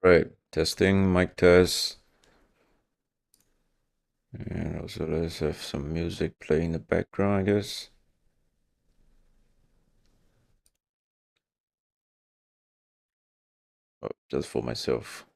Right, testing, mic test. And also let's have some music playing in the background, I guess. Oh, just for myself.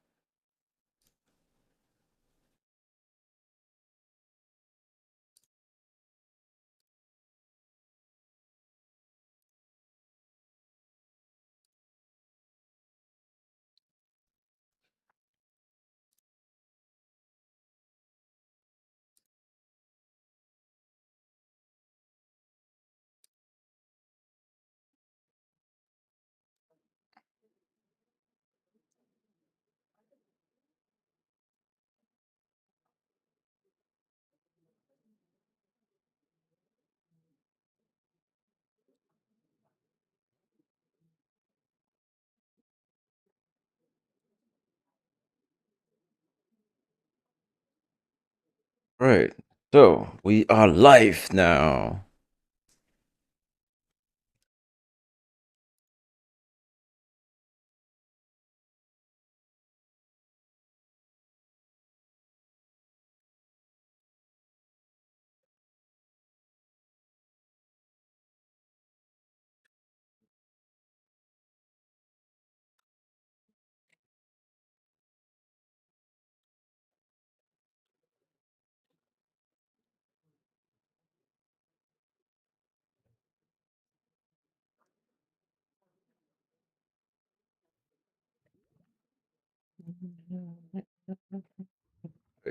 Right, so we are live now.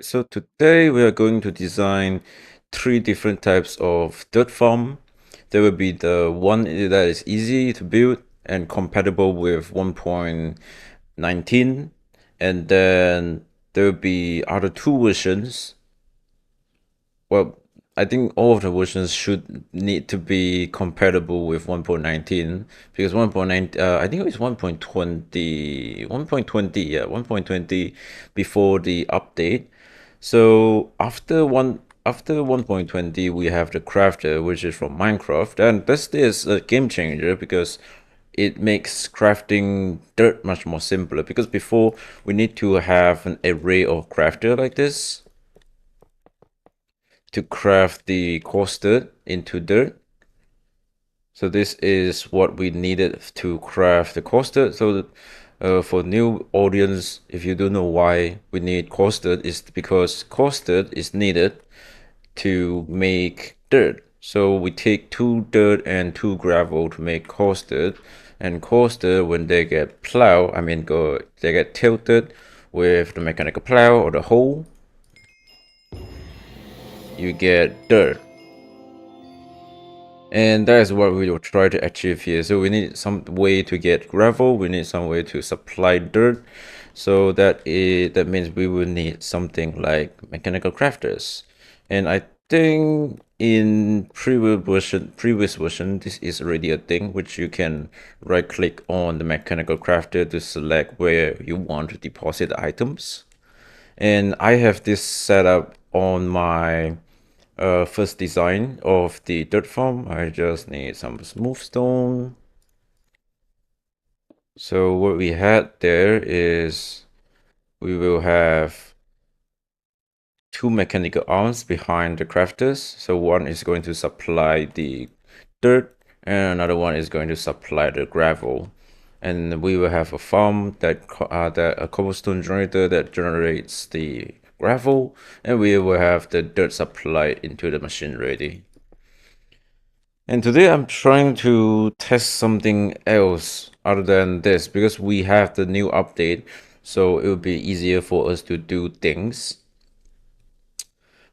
So today we are going to design three different types of dirt farm. There will be the one that is easy to build and compatible with 1.19, and then there will be other two versions. Well, I think all of the versions should need to be compatible with 1.19 because 1.9, I think it was 1.20, 1.20, yeah, 1.20 before the update. So after 1.20, we have the crafter, which is from Minecraft, and this is a game changer because it makes crafting dirt much more simpler. Because before we need to have an array of crafter like this to craft the coarse dirt into dirt. So this is what we needed to craft the coarse dirt. So for new audience, if you don't know why we need coarse dirt, is because coarse dirt is needed to make dirt. So we take two dirt and two gravel to make coarse dirt. And coarse dirt, when they get plowed, they get tilted with the mechanical plow or the hoe, you get dirt. And that is what we will try to achieve here. So we need some way to get gravel, we need some way to supply dirt. So that means we will need something like mechanical crafters. And I think in previous version, this is already a thing which you can right click on the mechanical crafter to select where you want to deposit the items. And I have this set up on my first design of the dirt farm. I just need some smooth stone. So what we had there is we will have two mechanical arms behind the crafters. So one is going to supply the dirt and another one is going to supply the gravel. And we will have a farm that a cobblestone generator that generates the gravel, and we will have the dirt supplied into the machine ready. And today I'm trying to test something else other than this because we have the new update, so it will be easier for us to do things.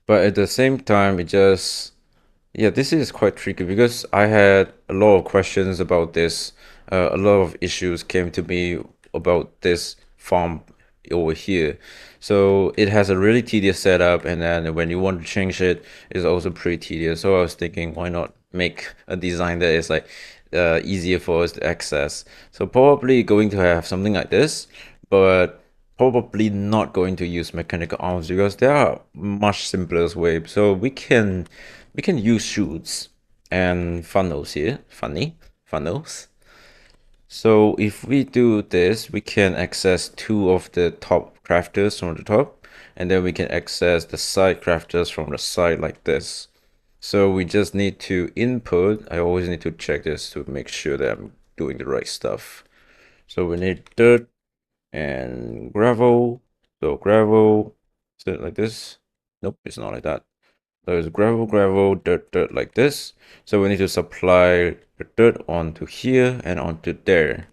But at the same time, yeah, this is quite tricky because I had a lot of questions about this. A lot of issues came to me about this farm over here. So it has a really tedious setup, and then when you want to change it, it's also pretty tedious. So I was thinking, why not make a design that is like easier for us to access? So probably going to have something like this, but probably not going to use mechanical arms because there are much simpler ways. So we can use chutes and funnels here. Funny funnels. So if we do this, we can access two of the top crafters from the top, and then we can access the side crafters from the side like this. So we just need to input. I always need to check this to make sure that I'm doing the right stuff. So we need dirt and gravel. So gravel, is it like this? Nope, it's not like that. There's gravel, gravel, dirt, dirt like this. So we need to supply the dirt onto here and onto there.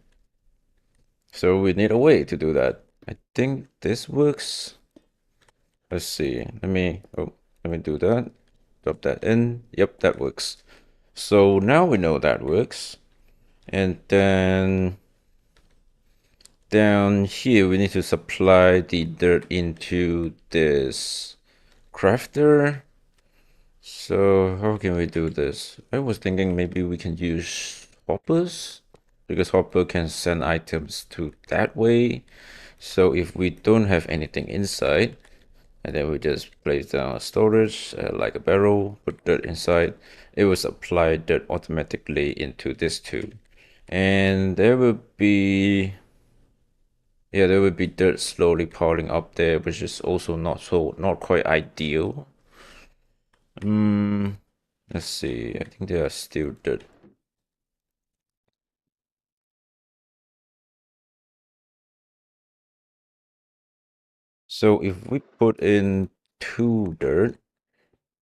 So we need a way to do that. I think this works. Let's see. Let me do that. Drop that in. Yep, that works. So now we know that works. And then down here we need to supply the dirt into this crafter. So how can we do this? I was thinking maybe we can use hoppers because hopper can send items to that way. So if we don't have anything inside, and then we just place down a storage like a barrel, put dirt inside, it will supply dirt automatically into this too. And there will be, yeah, there will be dirt slowly piling up there, which is also not quite ideal. Let's see, I think there are still dirt. So if we put in two dirt,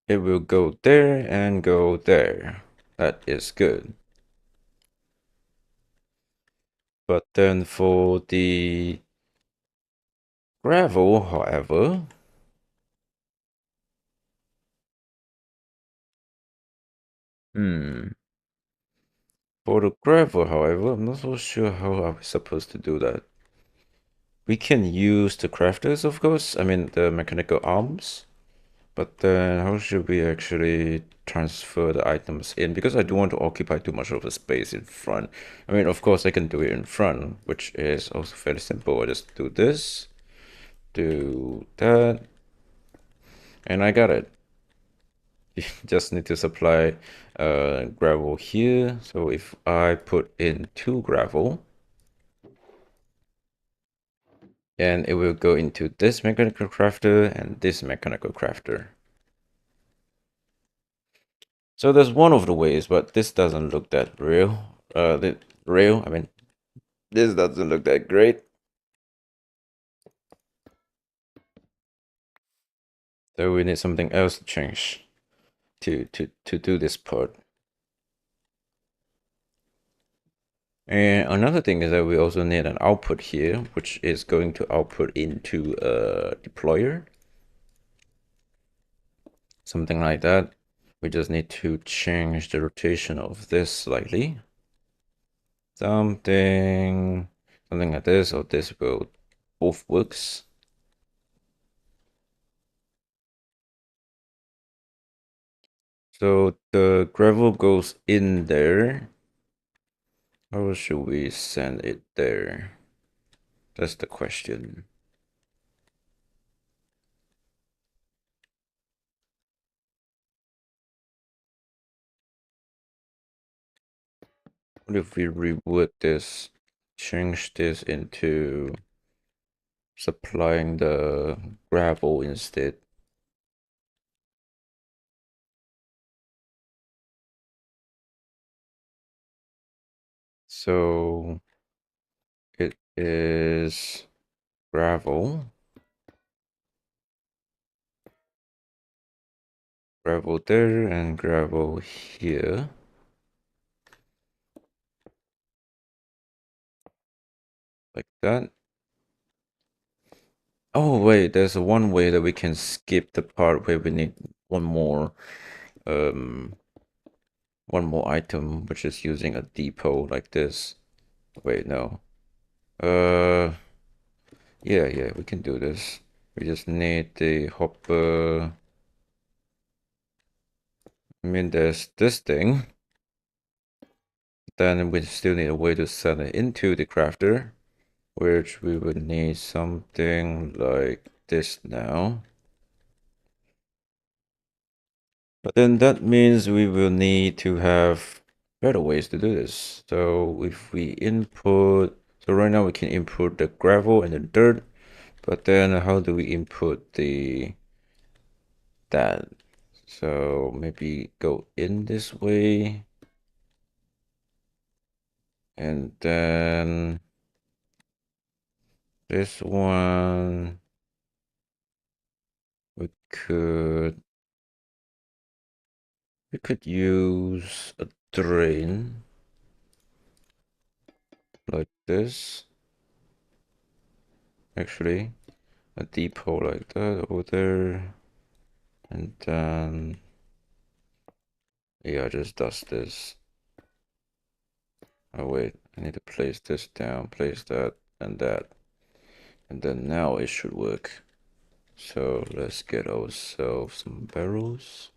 it will go there and go there. That is good. But then for the gravel, however, hmm. For the gravel, however, I'm not so sure how are we supposed to do that. We can use the crafters, of course. I mean, the mechanical arms. But then how should we actually transfer the items in? Because I don't want to occupy too much of the space in front. I mean, of course, I can do it in front, which is also fairly simple. I just do this, do that, and I got it. You just need to supply gravel here. So if I put in two gravel, and it will go into this mechanical crafter and this mechanical crafter. So there's one of the ways, but this doesn't look that real. I mean, this doesn't look that great. So we need something else to change to do this part. And another thing is that we also need an output here, which is going to output into a deployer. Something like that. We just need to change the rotation of this slightly. Something like this, or this will both works. So the gravel goes in there. Or should we send it there? That's the question. What if we reword this, change this into supplying the gravel instead? So it is gravel, gravel there, and gravel here. Like that. Oh wait, there's one way that we can skip the part where we need one more um one more item, which is using a depot like this. Wait, no. Uh yeah, we can do this. We just need the hopper. I mean, there's this thing. Then we still need a way to send it into the crafter, which we would need something like this now. But then that means we will need to have better ways to do this. So if we input, so right now we can input the gravel and the dirt, but then how do we input that? So maybe go in this way, and then this one we could use a drain like this. Actually, a deep hole like that over there, and then yeah, just dust this. Oh wait, I need to place this down, place that, and then now it should work. So let's get ourselves some barrels.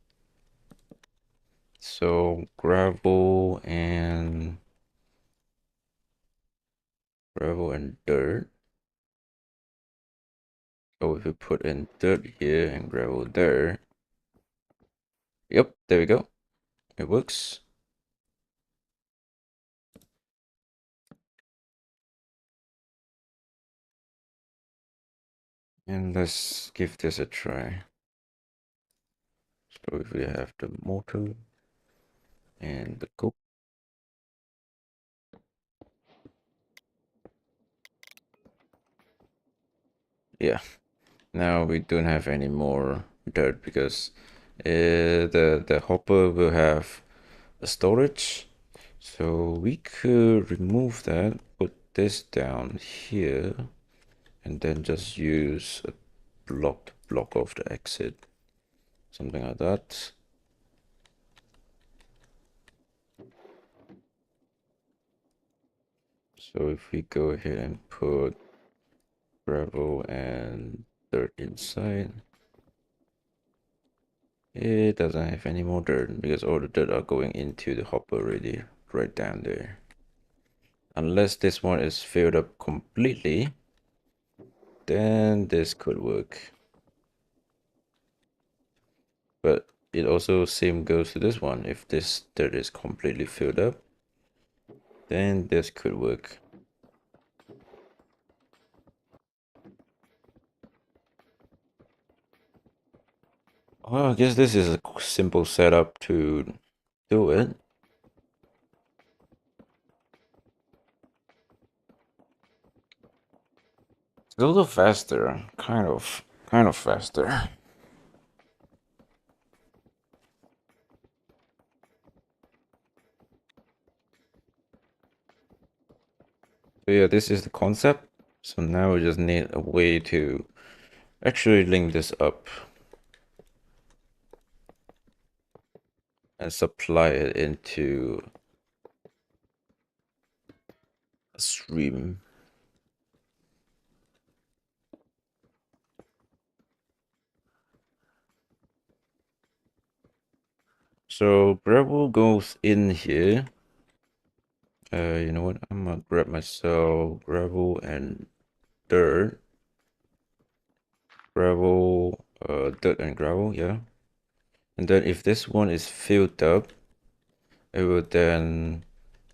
So gravel and dirt. So if we put in dirt here and gravel there, yep, there we go. It works. And let's give this a try. So if we have the motor and the coke. Yeah, now we don't have any more dirt because the hopper will have a storage. So we could remove that, put this down here, and then just use a block off the exit. Something like that. So if we go ahead and put gravel and dirt inside, it doesn't have any more dirt because all the dirt are going into the hopper already, right down there. Unless this one is filled up completely, then this could work. But it also same goes to this one. If this dirt is completely filled up, then this could work. Well, I guess this is a simple setup to do it. It's a little faster, kind of faster. So yeah, this is the concept. So now we just need a way to actually link this up and supply it into a stream. So gravel goes in here. You know what? I'm gonna grab myself gravel and dirt. Gravel, dirt and gravel, yeah. And then if this one is filled up, it will then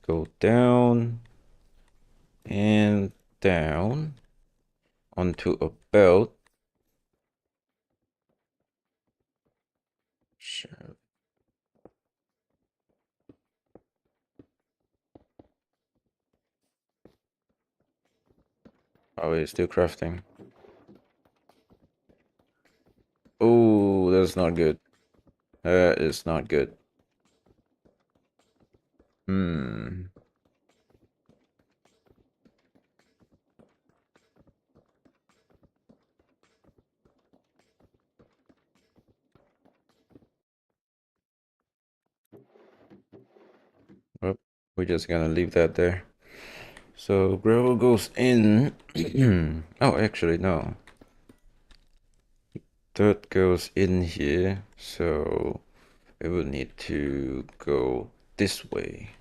go down and down onto a belt. Sure. Oh, it's still crafting. Oh, that's not good. That is not good. Hmm. Well, we're just gonna leave that there. So gravel goes in. Oh, actually, no. Dirt goes in here, so it will need to go this way.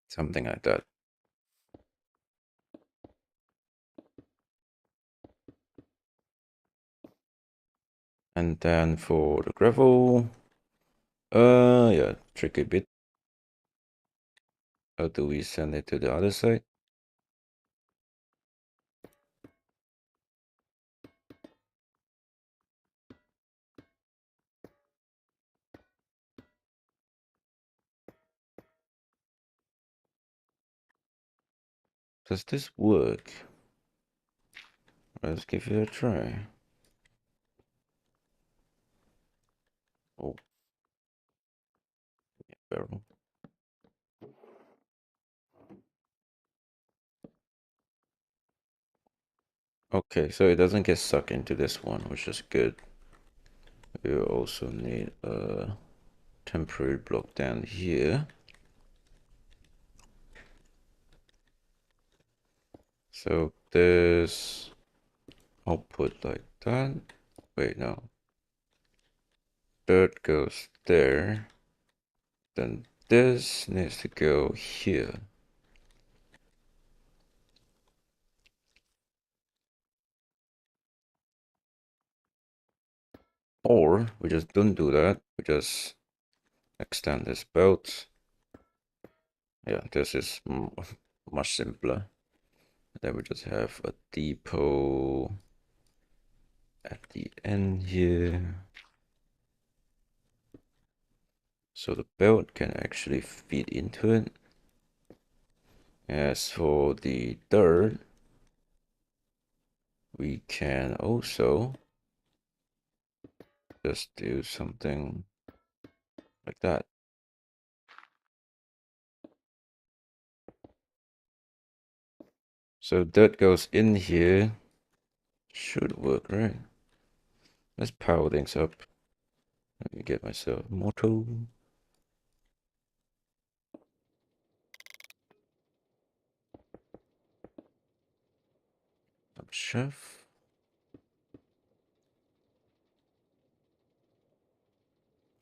Something like that. And then for the gravel, yeah, tricky bit. How do we send it to the other side? Does this work? Let's give it a try. Oh, yeah, barrel. Okay, so it doesn't get sucked into this one, which is good. We also need a temporary block down here. So this output like that. Wait, no. Dirt goes there. Then this needs to go here. Or we just don't do that. We just extend this belt. Yeah, this is much simpler. Then we just have a depot at the end here. So the belt can actually feed into it. As for the dirt, we can also just do something like that. So dirt goes in here. Should work, right? Let's power things up. Let me get myself a moto. Chef.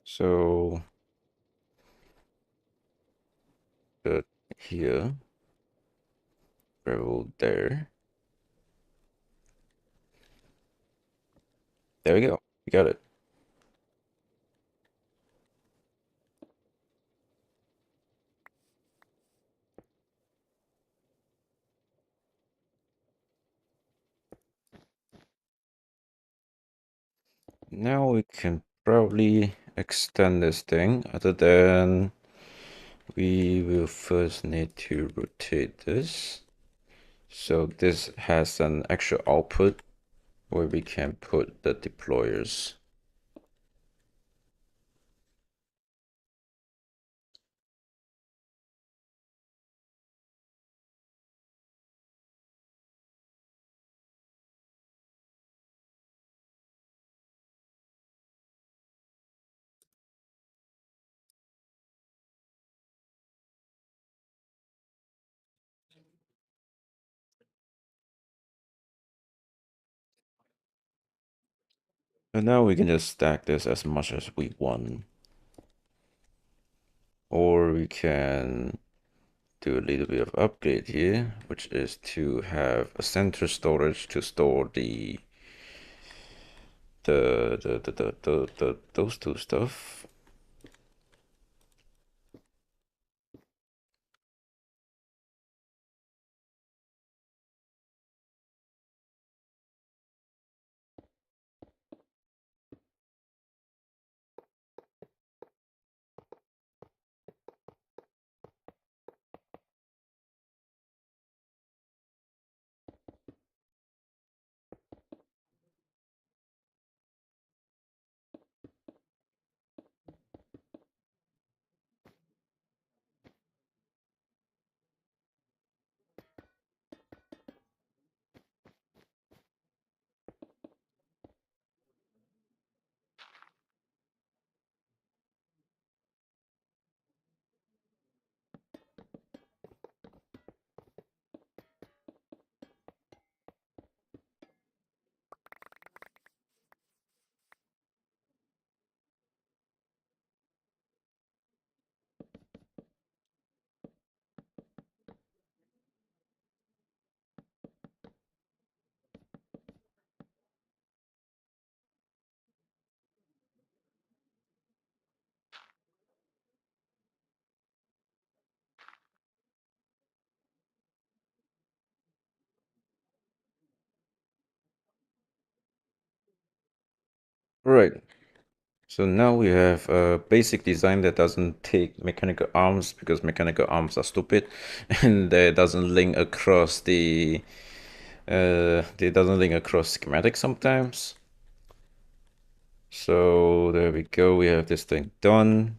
So dirt here. Gravel there. There we go. We got it. Now we can probably extend this thing, other than we will first need to rotate this. So this has an extra output where we can put the deployers. And now we can just stack this as much as we want. Or we can do a little bit of upgrade here, which is to have a center storage to store those two stuff. Right. So now we have a basic design that doesn't take mechanical arms because mechanical arms are stupid, and that doesn't link across the it doesn't link across schematics sometimes. So there we go. We have this thing done,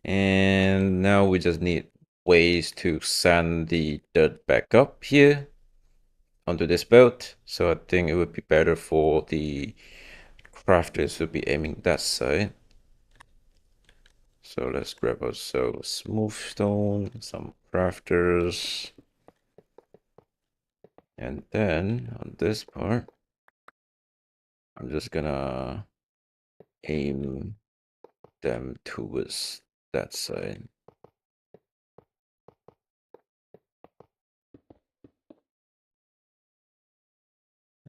and now we just need ways to send the dirt back up here onto this belt. So I think it would be better for the crafters to be aiming that side. So let's grab ourselves smooth stone, some crafters, and then on this part, I'm just gonna aim them towards that side.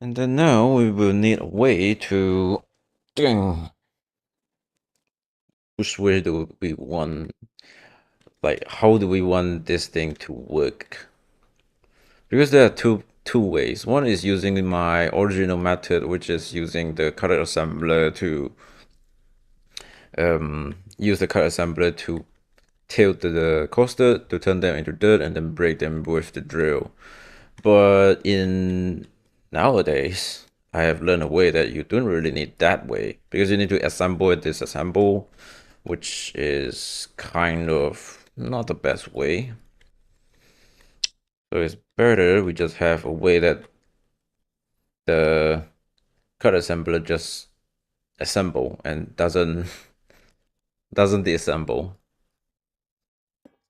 And then now we will need a way to which way do we want, like how do we want this thing to work? Because there are two ways. One is using my original method, which is using the color assembler to use the color assembler to tilt the coaster to turn them into dirt and then break them with the drill. But in nowadays, I have learned a way that you don't really need that way because you need to assemble and disassemble, which is kind of not the best way. So it's better we just have a way that the cut assembler just assemble and doesn't disassemble.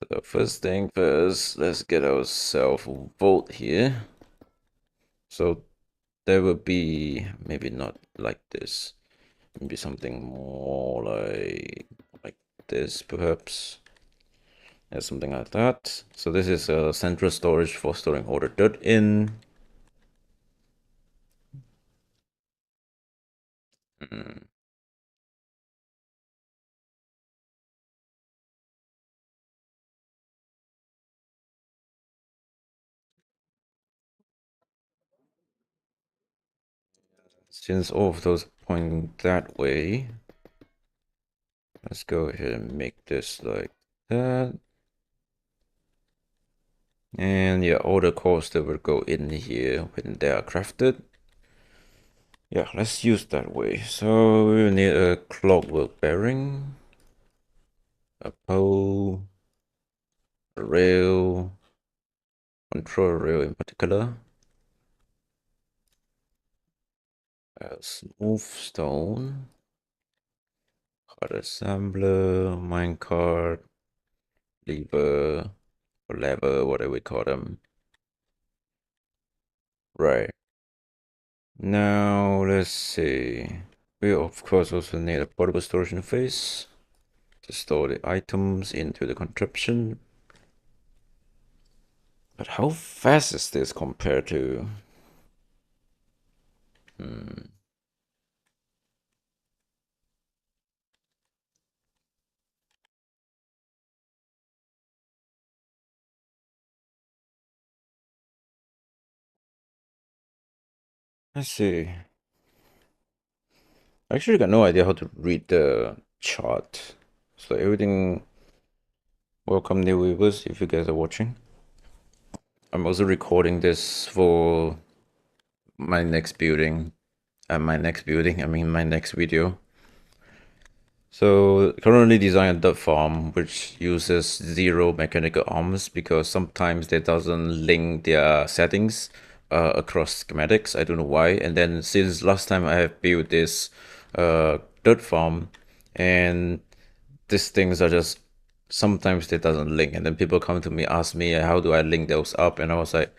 So first thing first, let's get ourselves a volt here. So there will be maybe not like this, maybe something more like this perhaps. Yeah, something like that. So this is a central storage for storing all the dirt in. Mm. Since all of those point that way, let's go ahead and make this like that. And yeah, all the cores that will go in here when they are crafted. Yeah, let's use that way. So we will need a clockwork bearing, a pole, a rail, control rail in particular, a smooth stone, card assembler, minecart, lever, or lever, whatever we call them. Right. Now let's see. We of course also need a portable storage interface to store the items into the contraption. But how fast is this compared to? Let's see. I actually got no idea how to read the chart. So everything. Welcome new viewers if you guys are watching. I'm also recording this for my next building. I mean my next video. So currently design a dirt farm which uses 0 mechanical arms because sometimes they doesn't link their settings across schematics. I don't know why. And then since last time I have built this dirt farm and these things are just sometimes they doesn't link and then people come to me ask me how do I link those up and I was like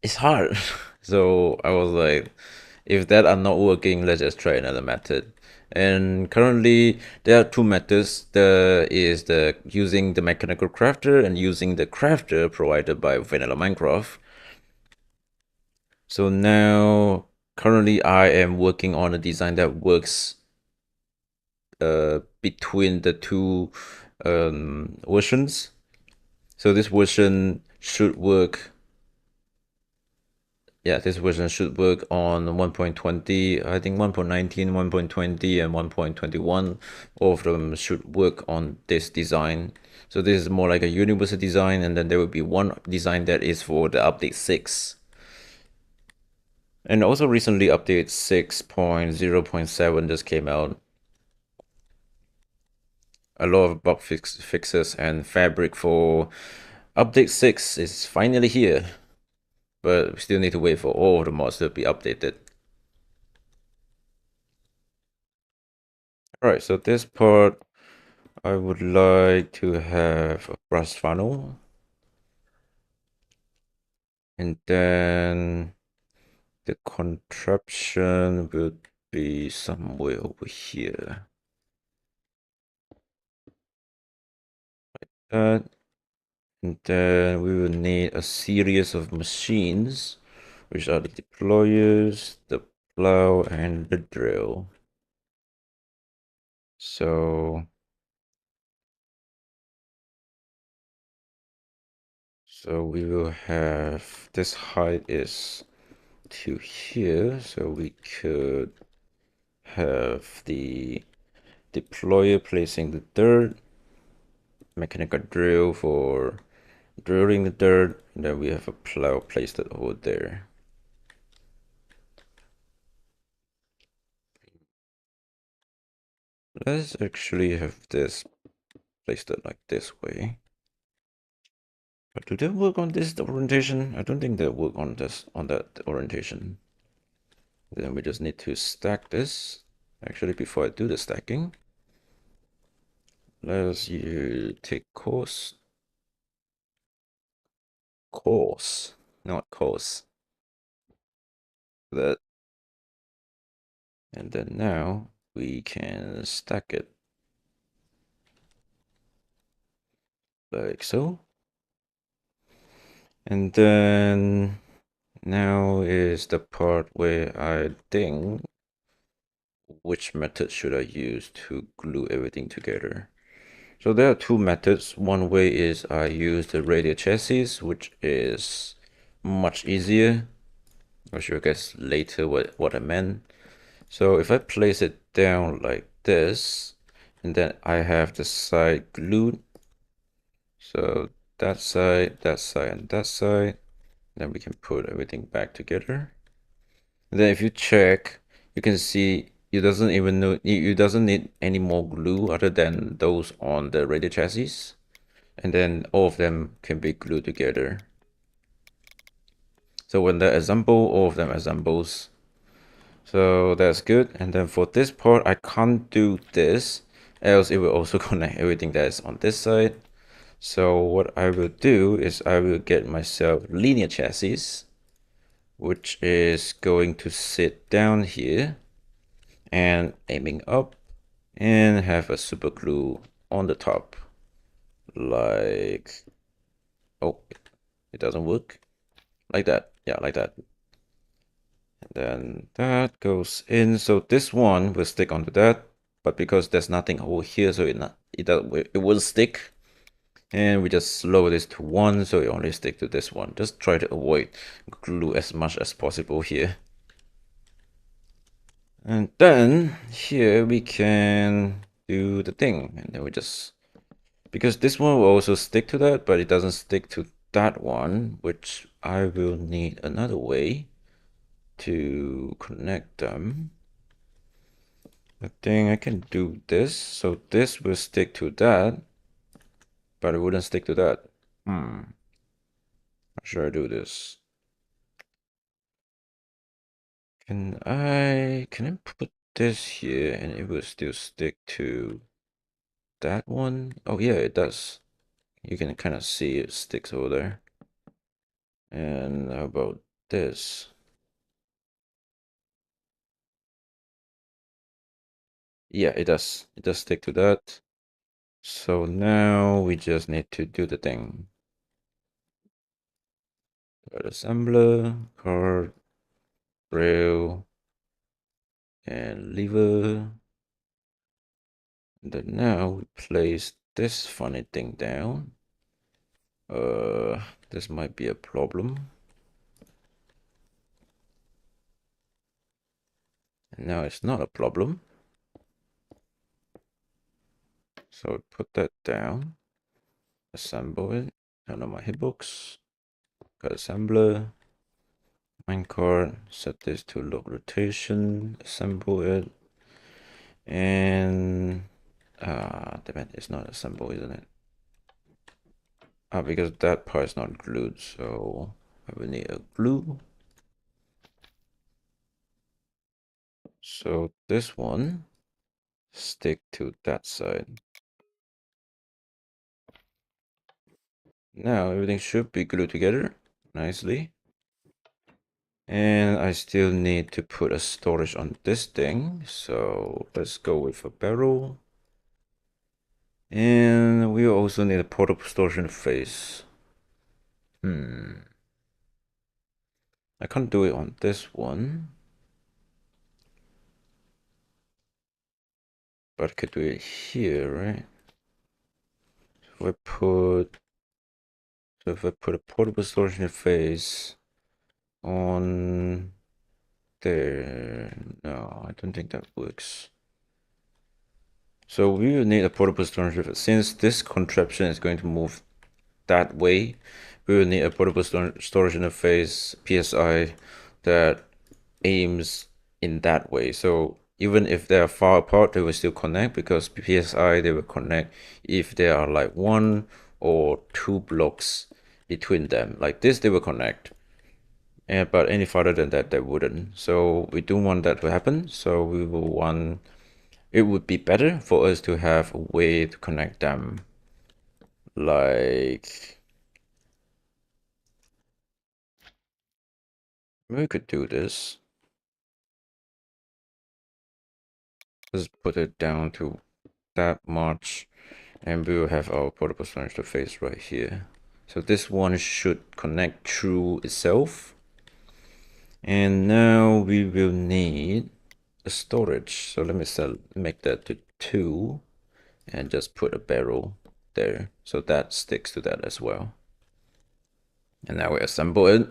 it's hard. So I was like, if that are not working, let's just try another method. And currently there are two methods. There is the using the mechanical crafter and using the crafter provided by Vanilla Minecraft. So now currently I am working on a design that works between the two versions. So this version should work yeah, this version should work on 1.20. I think 1.19, 1.20, and 1.21. All of them should work on this design. So this is more like a universal design, and then there will be one design that is for the update 6. And also recently update 6.0.7 just came out. A lot of bug fixes and fabric for update 6 is finally here. But we still need to wait for all the mods to be updated. Alright, so this part I would like to have a brass funnel. And then the contraption will be somewhere over here. Like that. And then we will need a series of machines, which are the deployers, the plow, and the drill. So we will have this height is to here, so we could have the deployer placing the dirt, mechanical drill for drilling the dirt, and then we have a plow placed over there. Let's actually have this placed like this way. But do they work on this orientation? I don't think they work on that orientation. Then we just need to stack this. Actually, before I do the stacking, let's take course, not course. That, and then now we can stack it like so. And then now is the part where I think which method should I use to glue everything together. So there are two methods. One way is I use the radial chassis, which is much easier. I'll show you guys later what I meant. So if I place it down like this, and then I have the side glued. So that side, and that side. Then we can put everything back together. And then if you check, you can see it doesn't even know it doesn't need any more glue other than those on the radial chassis. And then all of them can be glued together. So when they assemble, all of them assembles. So that's good. And then for this part, I can't do this, else it will also connect everything that is on this side. So what I will do is I will get myself linear chassis, which is going to sit down here and aiming up and have a super glue on the top. Like, oh, it doesn't work. Like that. Yeah, like that. And then that goes in. So this one will stick onto that, but because there's nothing over here, so it will stick. And we just lower this to 1, so it only stick to this one. Just try to avoid glue as much as possible here. And then here we can do the thing, and then we just, because this one will also stick to that, but it doesn't stick to that one, which I will need another way to connect them. I think I can do this, so this will stick to that, but it wouldn't stick to that. How should I do this? Can I put this here and it will still stick to that one? Oh yeah, it does. You can kind of see it sticks over there. And how about this? Yeah, it does. It does stick to that. So now we just need to do the thing. Card assembler, card, rail, and lever. And then now we place this funny thing down. This might be a problem. And now it's not a problem. So put that down, assemble it, turn on my hitbox, got assembler, minecart, set this to log rotation, assemble it, and damn it, it's not assemble, isn't it? Because that part is not glued, so I will need a glue. So this one stick to that side. Now everything should be glued together nicely. And I still need to put a storage on this thing. So let's go with a barrel. And we also need a portable storage interface. I can't do it on this one. But I could do it here, right? So if I put a portable storage interface on there, no, I don't think that works. So we will need a portable storage interface. Since this contraption is going to move that way, we will need a portable storage interface PSI that aims in that way. So even if they are far apart, they will still connect, because PSI they will connect if there are like 1 or 2 blocks between them. Like this, they will connect. But any farther than that, they wouldn't. So we don't want that to happen. So we will want, it would be better for us to have a way to connect them. Like, we could do this. Let's put it down to that much, and we will have our portable storage interface right here. So this one should connect through itself. And now we will need a storage. So let me make that to 2 and just put a barrel there. So that sticks to that as well. And now we assemble it.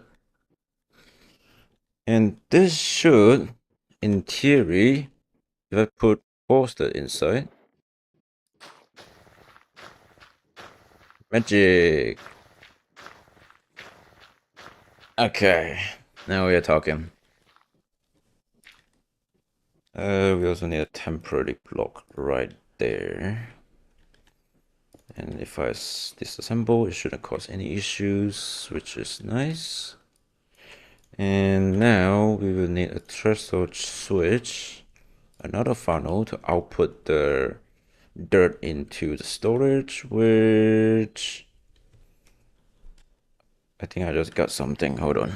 And this should, in theory, if I put poster inside, magic. Okay, now we are talking. We also need a temporary block right there. And if I disassemble, it shouldn't cause any issues, which is nice. And now we will need a threshold switch, another funnel to output the dirt into the storage, which I think I just got something. Hold on.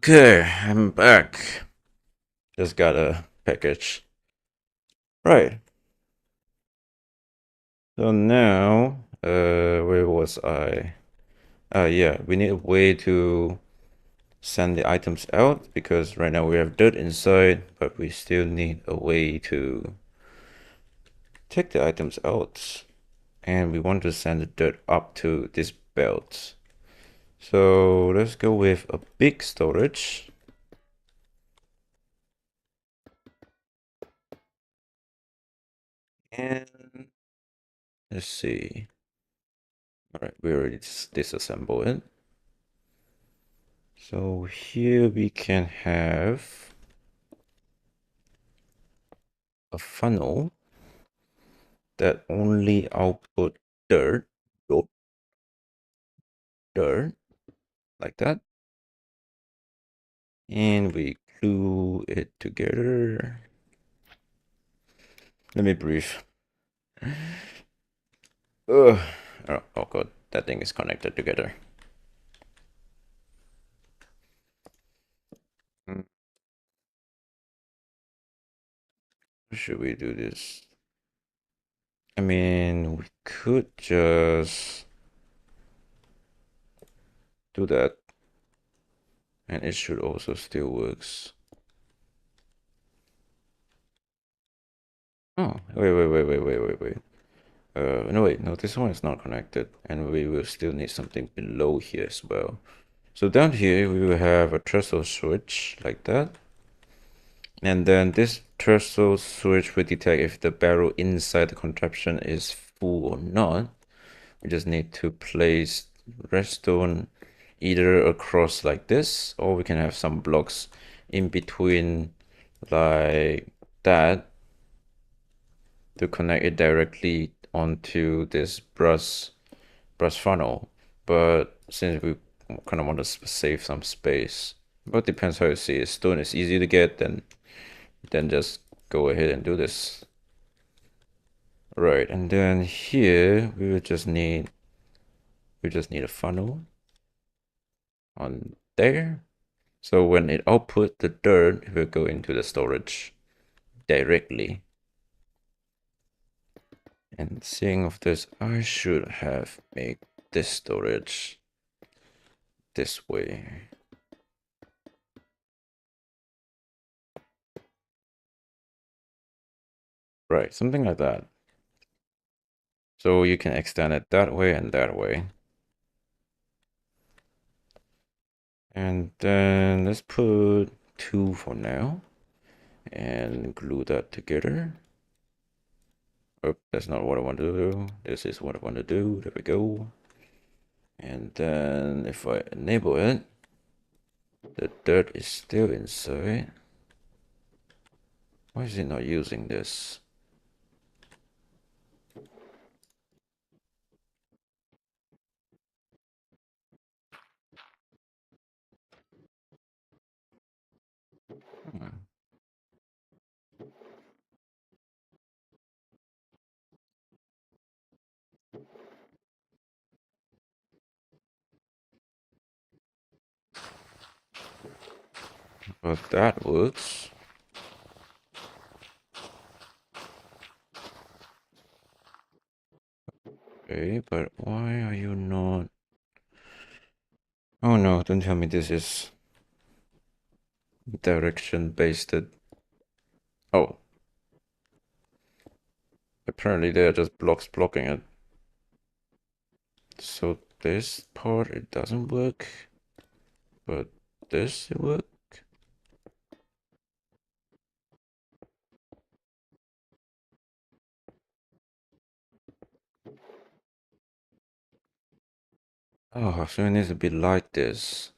Okay, I'm back. Just got a package. Right. So now, where was I? Yeah, we need a way to send the items out because right now we have dirt inside, but we still need a way to take the items out. And we want to send the dirt up to this belt. So let's go with a big storage. And let's see. All right, we already disassembled it. So here we can have a funnel that only output dirt, dirt, like that. And we glue it together. Let me breathe. Ugh. Oh god, that thing is connected together. How should we do this? I mean, we could just do that. And it should also still works. Oh, wait. No, wait, no, this one is not connected, and we will still need something below here as well. So down here, we will have a threshold switch like that. And then this threshold switch will detect if the barrel inside the contraption is full or not. We just need to place redstone either across like this, or we can have some blocks in between like that to connect it directly onto this brush funnel. But since we kind of want to save some space, but depends how you see it. Stone is easy to get, then just go ahead and do this. Right, and then here we just need a funnel on there. So when it output the dirt, it will go into the storage directly. And seeing of this, I should have made this storage this way. Right, something like that. So you can extend it that way and that way. And then let's put 2 for now and glue that together. Oh, that's not what I want to do. This is what I want to do. There we go. And then if I enable it, the dirt is still inside. Why is it not using this? Hmm. But that works. Okay, but why are you not? Oh no, don't tell me this is direction based. Oh, apparently they are just blocks blocking it. So this part it doesn't work, but this it works. Oh, so it needs to be like this.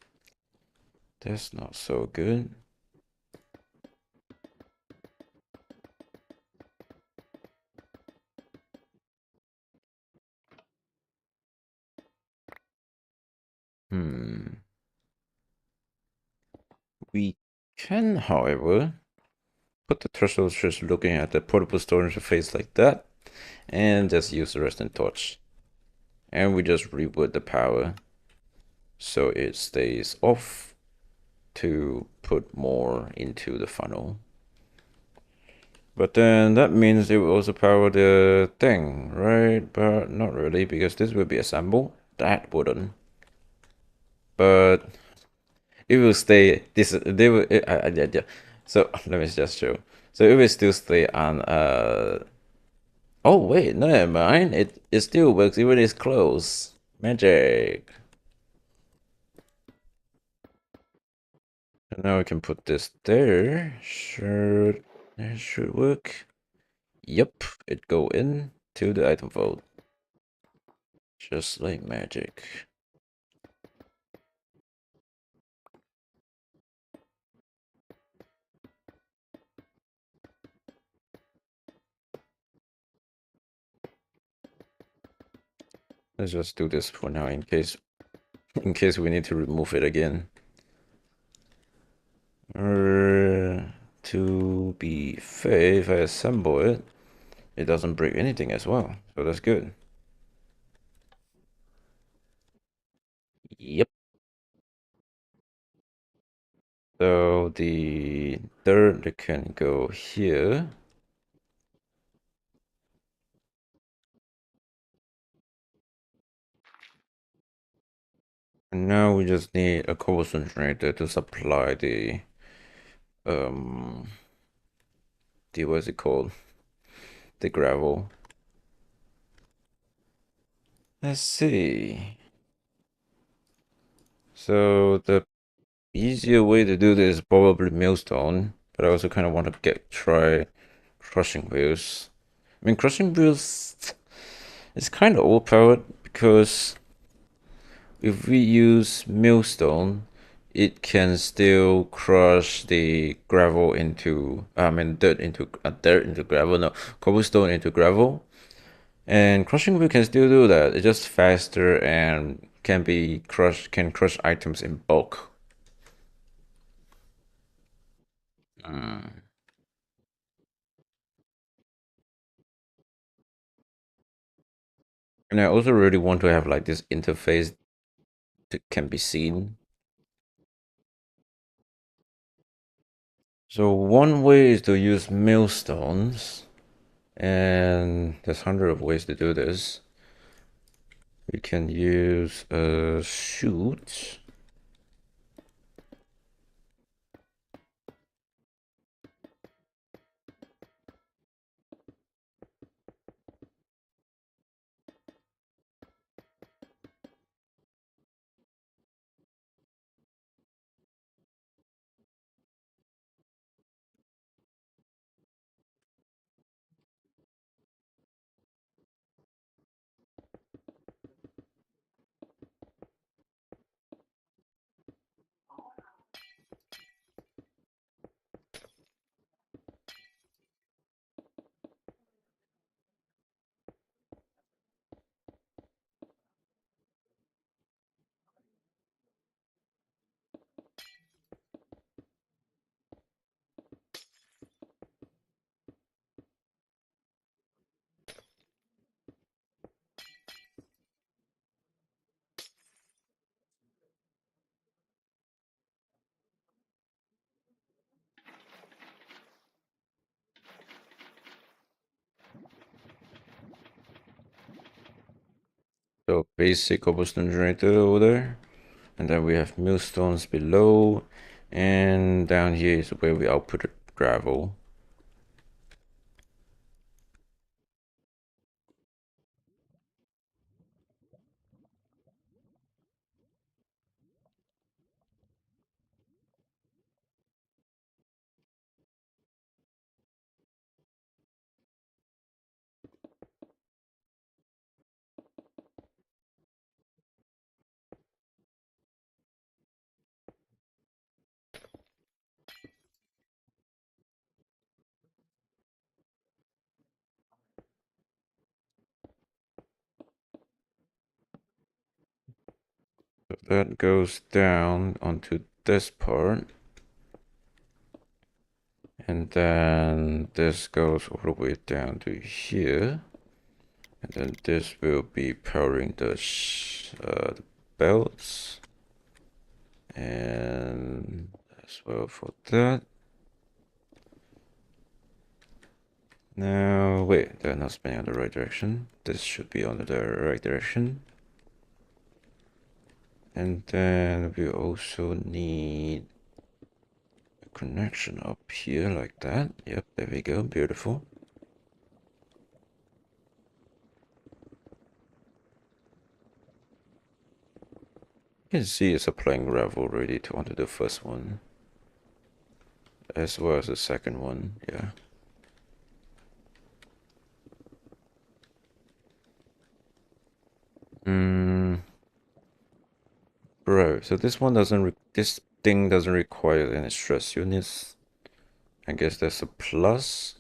That's not so good. Hmm. We can, however, put the threshold just looking at the portable storage interface like that, and just use the redstone torch. And we just reboot the power so it stays off to put more into the funnel. But then that means it will also power the thing, right? But not really, because this will be assembled. That wouldn't. But it will stay. They will. Yeah. So let me just show. So it will still stay on. Oh wait, no, never mind. It still works even it's closed. Magic. And now we can put this there. Sure, it should work. Yep, it go in to the item vault. Just like magic. Let's just do this for now in case we need to remove it again. To be fair, if I assemble it, it doesn't break anything as well. So that's good. Yep. So the third can go here. And now we just need a cobblestone generator to supply the what's it called? The gravel. Let's see. So the easier way to do this is probably millstone, but I also kind of want to try crushing wheels. I mean, crushing wheels is kind of overpowered because if we use millstone, it can still crush the gravel into, I mean, dirt into gravel, no, cobblestone into gravel. And crushing wheel can still do that. It's just faster and can crush items in bulk. Mm. And I also really want to have like this interface that can be seen. So one way is to use millstones, and there's hundreds of ways to do this. We can use a chute. So basic cobblestone generator over there. And then we have millstones below. And down here is where we output gravel. So that goes down onto this part. And then this goes all the way down to here. And then this will be powering the belts. And as well for that. Now, wait, they're not spinning in the right direction. This should be on the right direction. And then we also need a connection up here like that. Yep, there we go, beautiful. You can see it's applying gravel already onto the first one. As well as the second one, yeah. Bro, so this one this thing doesn't require any stress units. I guess that's a plus.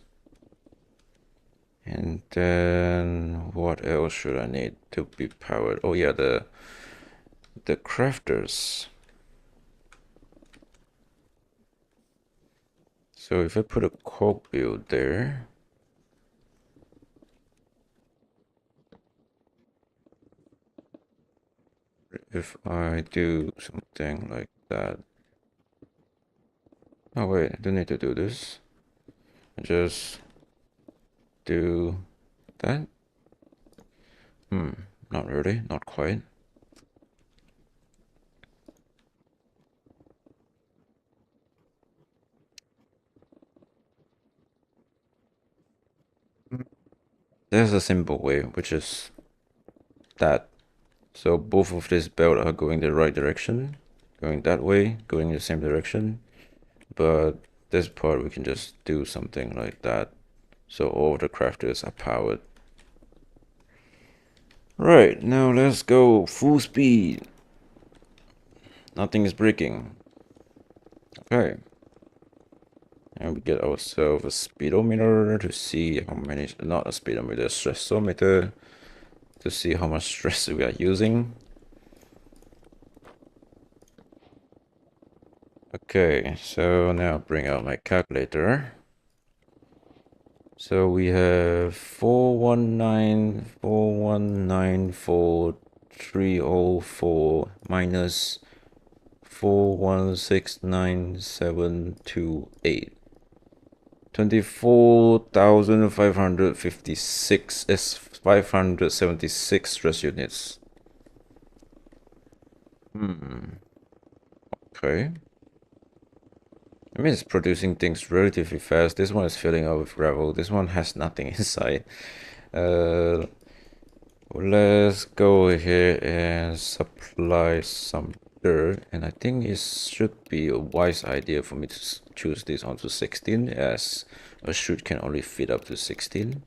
And then what else should I need to be powered? Oh yeah, the crafters. So if I put a cog build there, if I do something like that. Oh wait, I don't need to do this. I just do that. Not really, not quite. There's a simple way, which is that. So both of these belts are going the right direction, going that way, going the same direction. But this part we can just do something like that. So all the crafters are powered. Right, now let's go full speed. Nothing is breaking. Okay. And we get ourselves a speedometer to see how many, not a speedometer, a stressometer to see how much stress we are using. Okay, so now bring out my calculator. So we have 419,419,4304 minus 4169728. 24,556 is 576 stress units. Okay. I mean, it's producing things relatively fast. This one is filling up with gravel. This one has nothing inside. Let's go ahead and supply some dirt. And I think it should be a wise idea for me to choose this onto 16, as a chute can only fit up to 16.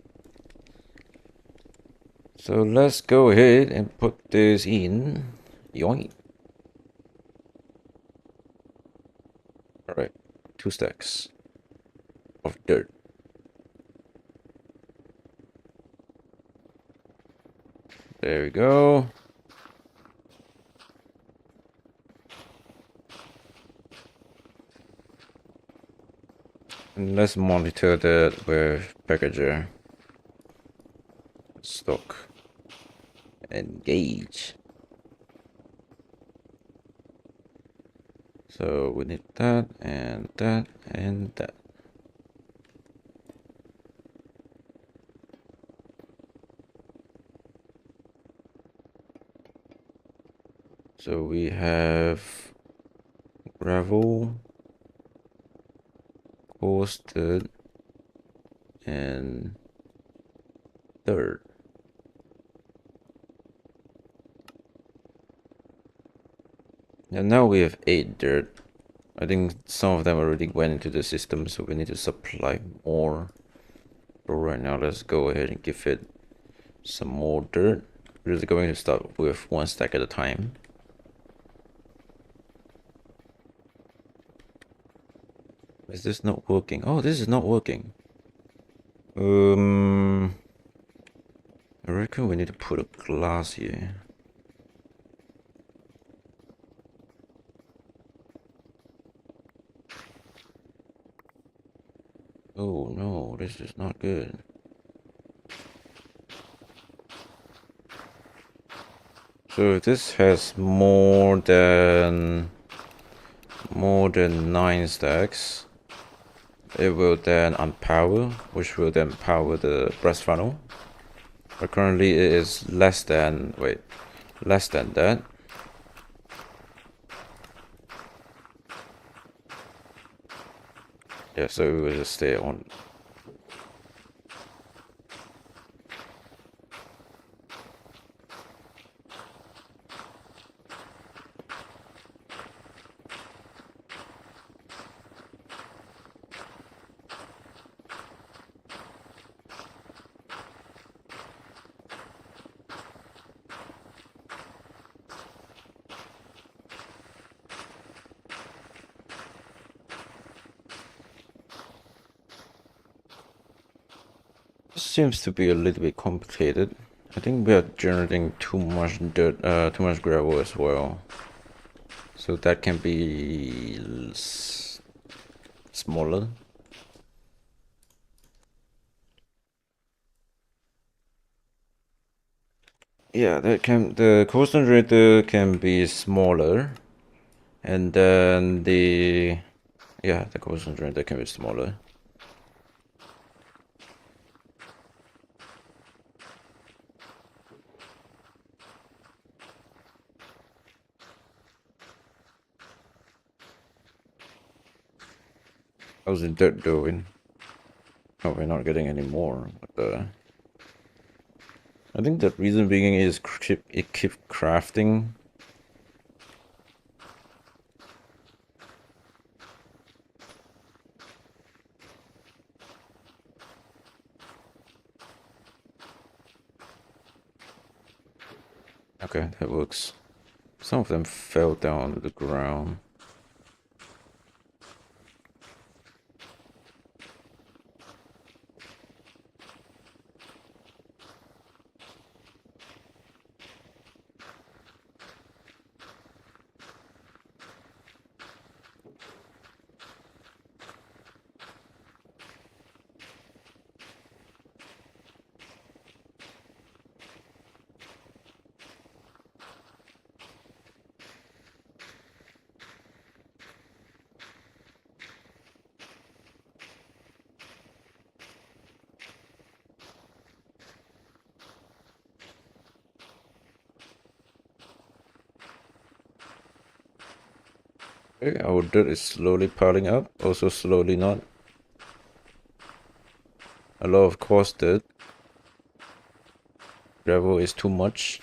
So let's go ahead and put this in. Yoink. Alright, 2 stacks of dirt. There we go. And let's monitor that with packager. Stock. Engage. So we need that and that and that. So we have gravel, coasted, and dirt. And now we have 8 dirt. I think some of them already went into the system, so we need to supply more. But right now, let's go ahead and give it some more dirt. We're just going to start with 1 stack at a time. Is this not working? Oh, this is not working. I reckon we need to put a glass here. Oh no, this is not good. So this has more than more than 9 stacks, it will then unpower, which will then power the brass funnel. But currently it is less than that. Yeah, so it will just stay on. This seems to be a little bit complicated. I think we are generating too much dirt, too much gravel as well. So that can be smaller. Yeah, the coastal generator can be smaller, and then the coastal generator can be smaller. How's the dirt doing? Oh, we're not getting any more. What the? I think the reason being is it keeps crafting. Okay, that works. Some of them fell down to the ground. Okay, our dirt is slowly piling up, also slowly not. A lot of coarse dirt. Gravel is too much.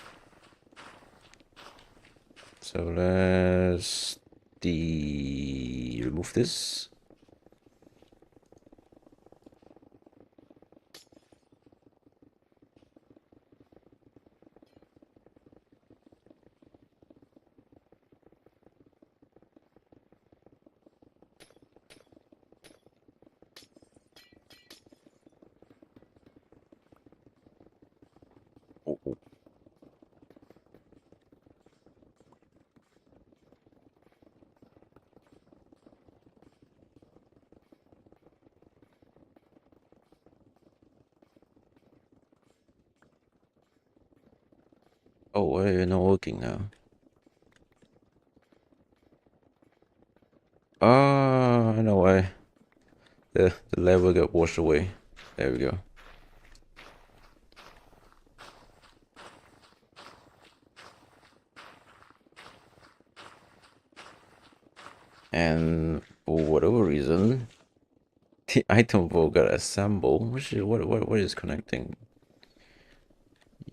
So let's remove this. Oh, oh. Oh, why are you not working now? Ah, I know why. The level got washed away. There we go. And for whatever reason, the item vault got assembled. What is connecting?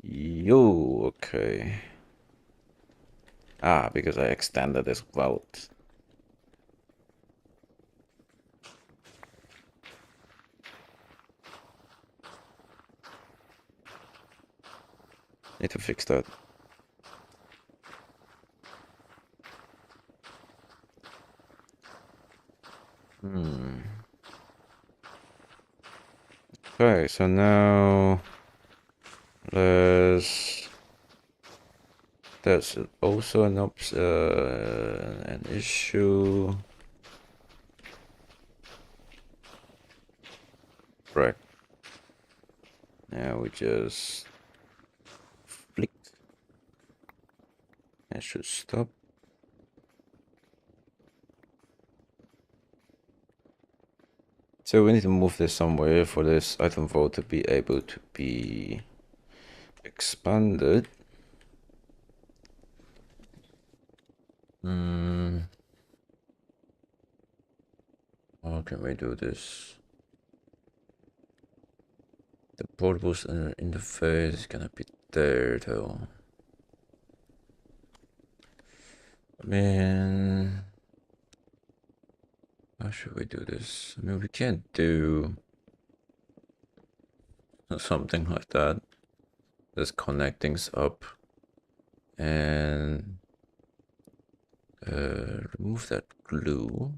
Yo, okay. Ah, because I extended this vault. Need to fix that. Okay, so now let's. That's also an issue. Right. Now we just flick. That should stop. So we need to move this somewhere for this item vault to be able to be expanded. How can we do this? The portable interface is gonna be there though. I mean, how should we do this? I mean, we can't do something like that. Just connect things up and remove that glue.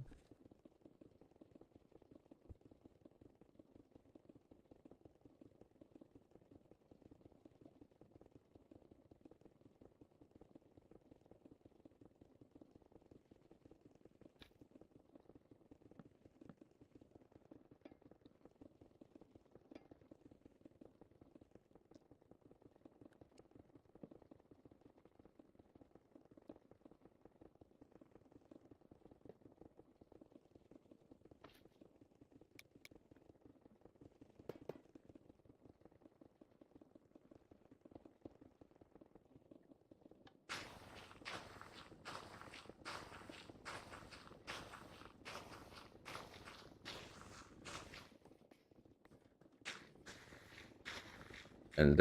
And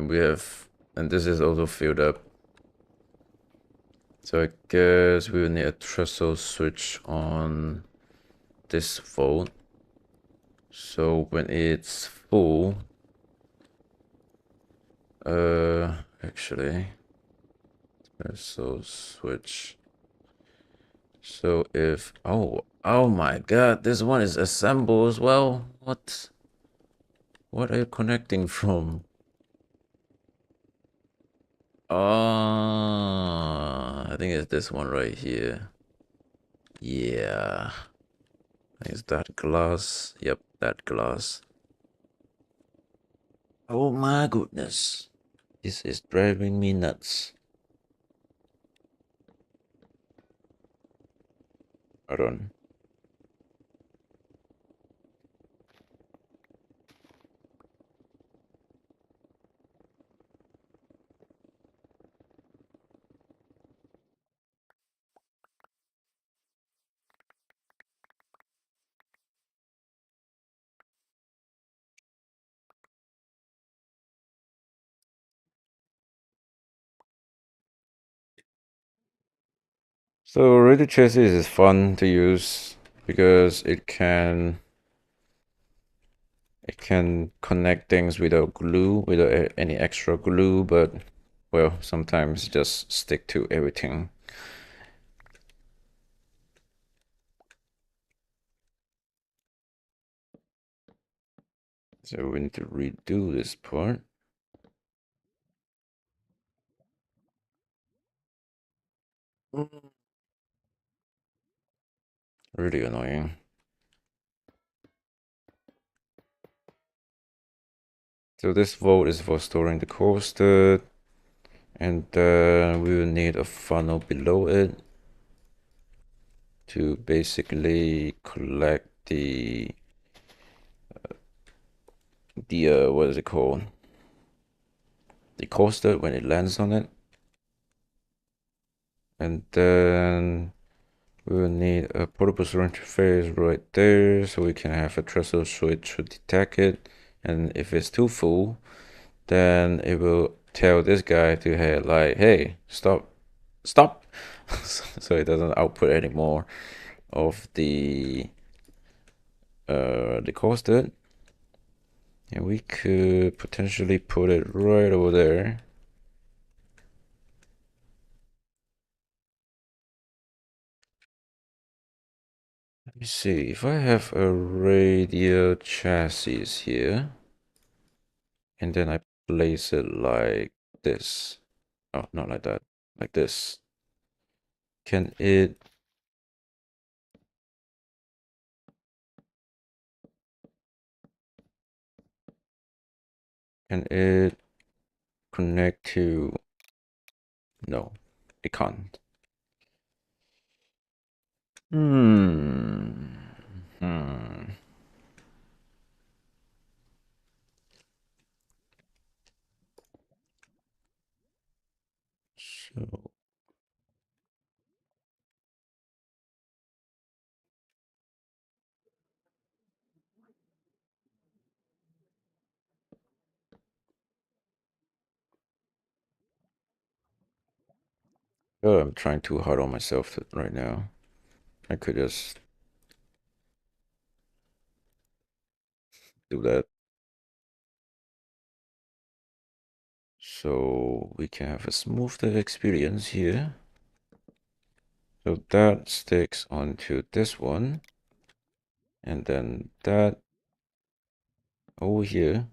we have, and this is also filled up. So I guess we will need a trestle switch on this vault. So when it's full, actually, trestle switch. So if, oh my god, this one is assembled as well. What are you connecting from? I think it's this one right here. Yeah. Is that glass? Yep, that glass. Oh my goodness. This is driving me nuts. Hold on. So Radio Chassis is fun to use because it can connect things without glue, without any extra glue, but well, sometimes just stick to everything. So we need to redo this part. Really annoying. So this vault is for storing the coaster, and we will need a funnel below it to basically collect the what is it called? The coaster when it lands on it. And then we will need a portable interface right there so we can have a trestle switch to detect it. And if it's too full, then it will tell this guy to hey, stop, so it doesn't output anymore of the coaster. And we could potentially put it right over there. Let me see, if I have a radial chassis here, and then I place it like this. Oh, not like that, like this. Can it connect to, no, it can't. Oh, I'm trying too hard on myself right now. I could just do that. So we can have a smoother experience here. So that sticks onto this one. And then that over here.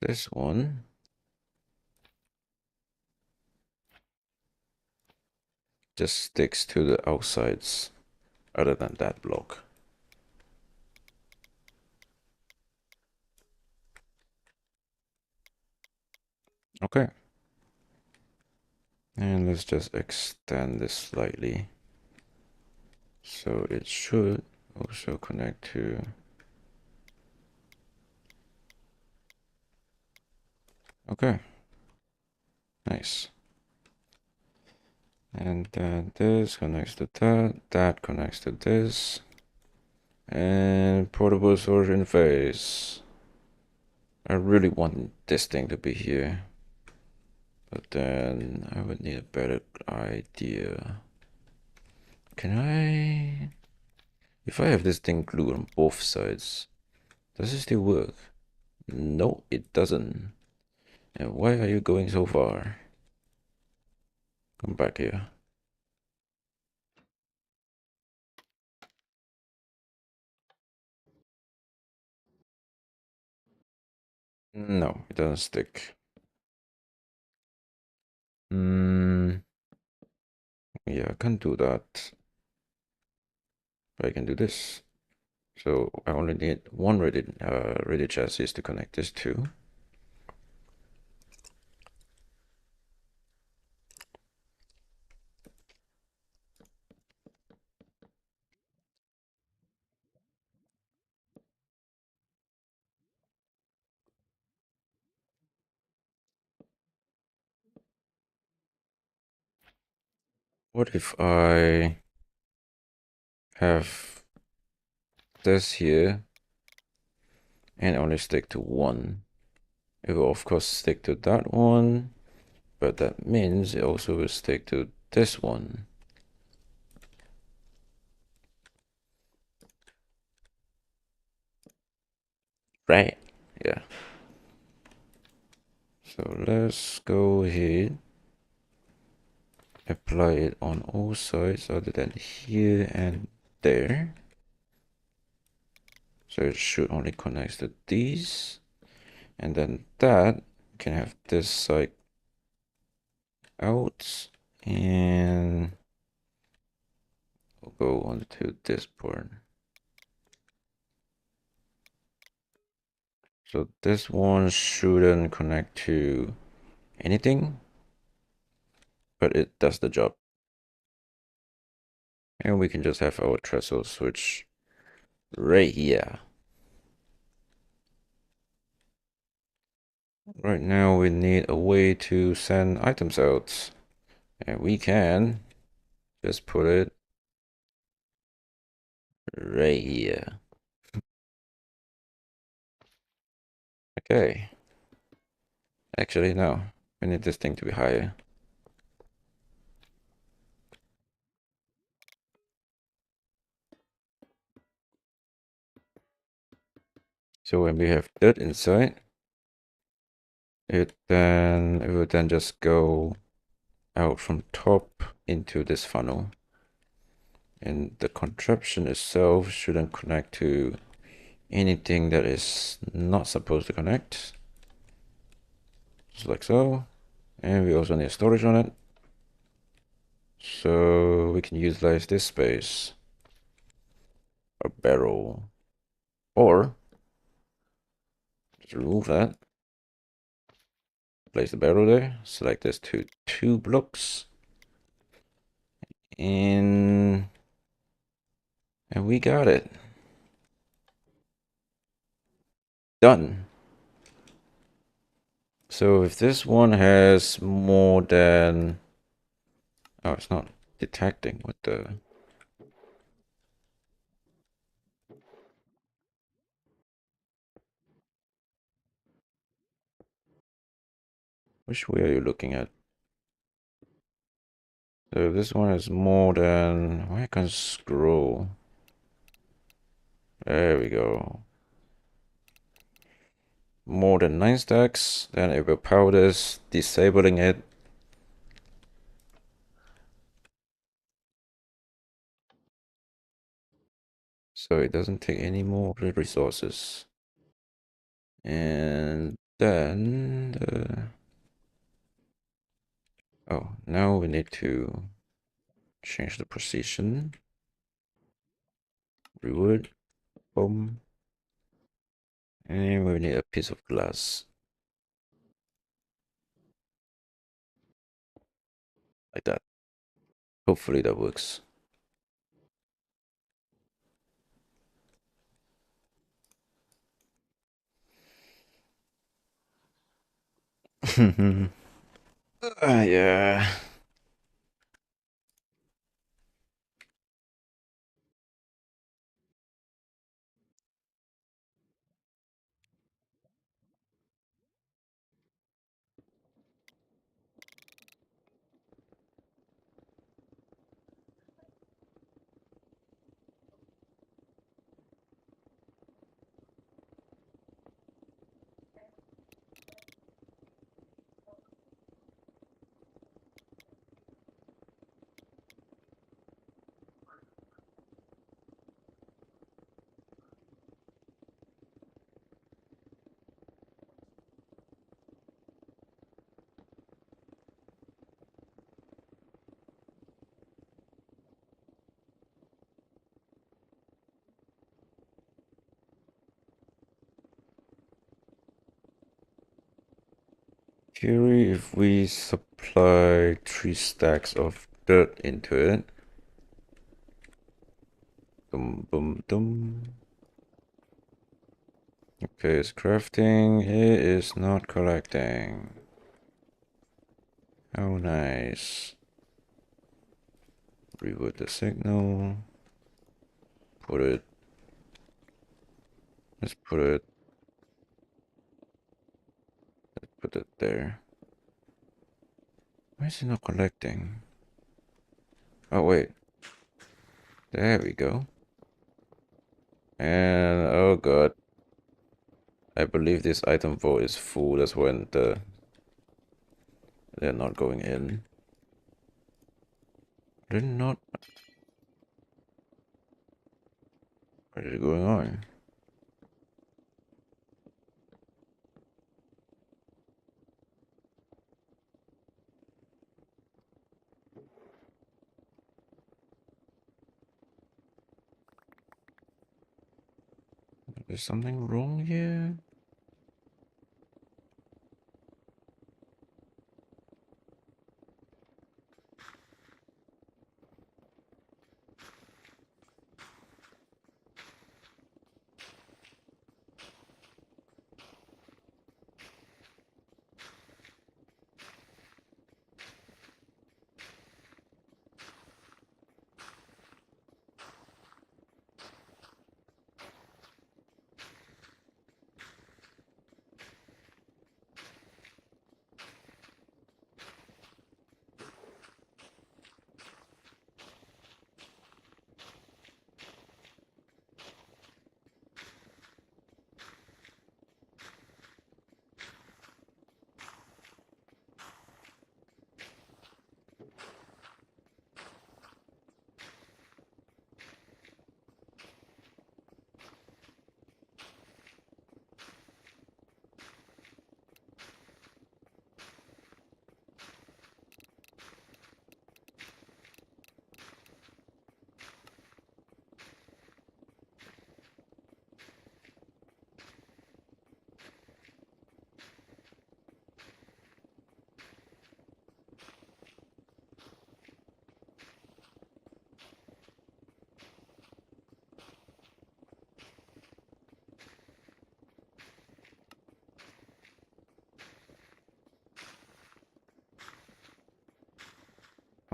This one just sticks to the outsides other than that block. Okay. And let's just extend this slightly. So it should also connect to... Okay. Nice. And then this connects to that. That connects to this. And portable storage interface. I really want this thing to be here. But then I would need a better idea. Can I... If I have this thing glued on both sides, does it still work? No, it doesn't. And why are you going so far? Come back here. No, it doesn't stick. Yeah, I can't do that. But I can do this. So I only need one ready chassis to connect this to. What if I have this here and only stick to one? It will of course stick to that one, but that means it also will stick to this one. Right? Yeah. So let's go ahead, apply it on all sides other than here and there. So it should only connect to these. And then that can have this side out and we'll go onto this board. So this one shouldn't connect to anything, but it does the job. And we can just have our trestle switch right here. Right now we need a way to send items out. And we can just put it right here. Okay. Actually, no. We need this thing to be higher. So when we have that inside, it will then just go out from top into this funnel. And the contraption itself shouldn't connect to anything that is not supposed to connect. Just like so. And we also need storage on it. So we can utilize this space. A barrel. Or just remove that. Place the barrel there. Select this to 2 blocks. And we got it. Done. So if this one has more than... Oh, it's not detecting what the... Which way are you looking at? So this one is more than... Why I can't scroll? There we go. More than 9 stacks. Then it will power this, disabling it. So it doesn't take any more of the resources. And then... Oh, now we need to change the position. Reward. Boom. And we need a piece of glass. Like that. Hopefully that works. Yeah. Theory, if we supply 3 stacks of dirt into it. Boom, boom, boom. Okay, it's crafting. It is not collecting. How nice. Reboot the signal. Put it. Let's put it. Let's put it there. Why is it not collecting? Oh, wait. There we go. And oh god. I believe this item vault is full. That's when they're not going in. They're not. What is going on? Is something wrong here?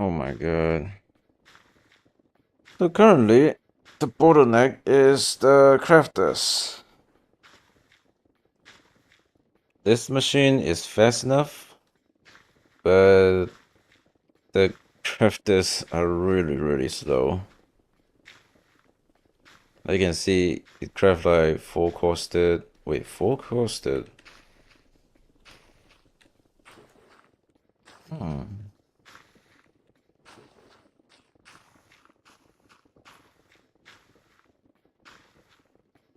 Oh my god. So currently, the bottleneck is the crafters. This machine is fast enough, but the crafters are really slow. I can see it craft like 4 costed. Wait, 4 costed? Hmm.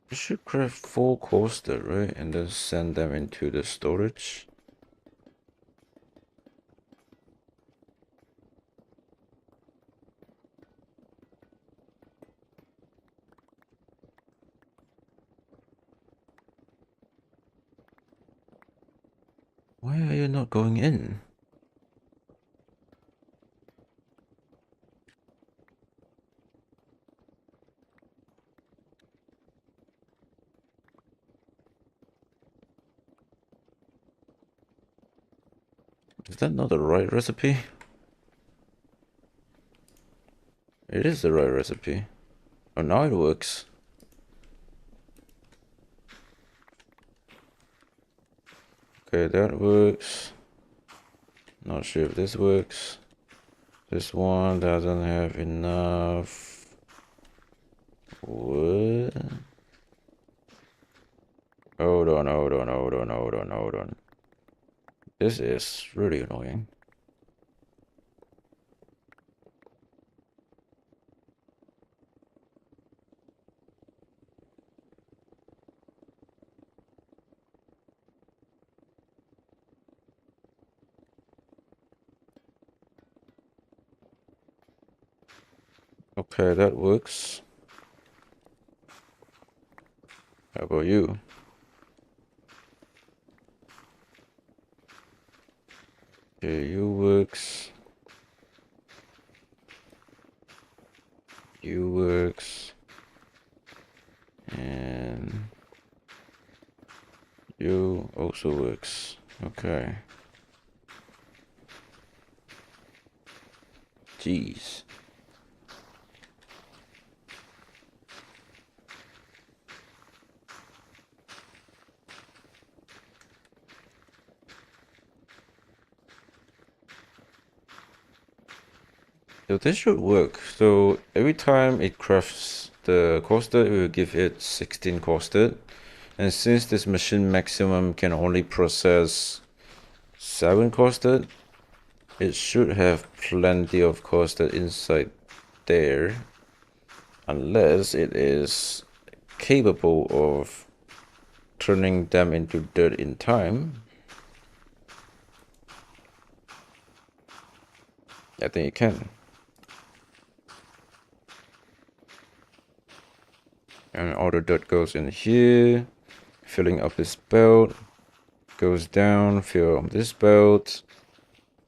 You should craft 4 costed, right? And then send them into the storage. Why are you not going in? Is that not the right recipe? It is the right recipe. Oh, now it works. Okay, that works. Not sure if this works. This one doesn't have enough wood. Hold on. This is really annoying. Okay, that works. How about you? Okay, you works. You works. And you also works. Okay. Jeez. So this should work. So every time it crafts the costed, it will give it 16 costed. And since this machine maximum can only process 7 costed, it should have plenty of costed inside there. Unless it is capable of turning them into dirt in time. I think it can. And all the dirt goes in here, filling up this belt, goes down, fill up this belt,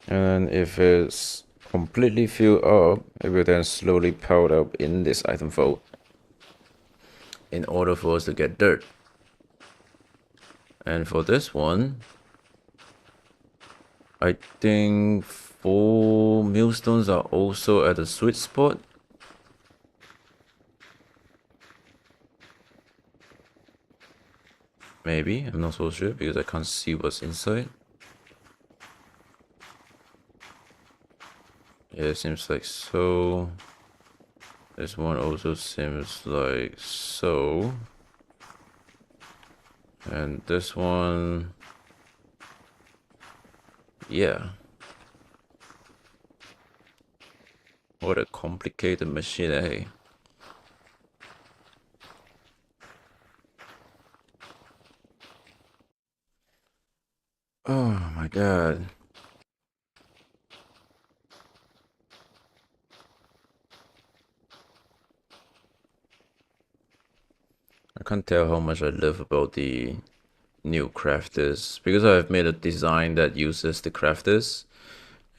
and if it's completely filled up, it will then slowly pile up in this item vault in order for us to get dirt. And for this one, I think 4 millstones are also at the sweet spot. Maybe, I'm not so sure because I can't see what's inside. Yeah, it seems like so. This one also seems like so. And this one, yeah. What a complicated machine, eh? Oh my god. I can't tell how much I love about the new crafters because I've made a design that uses the crafters.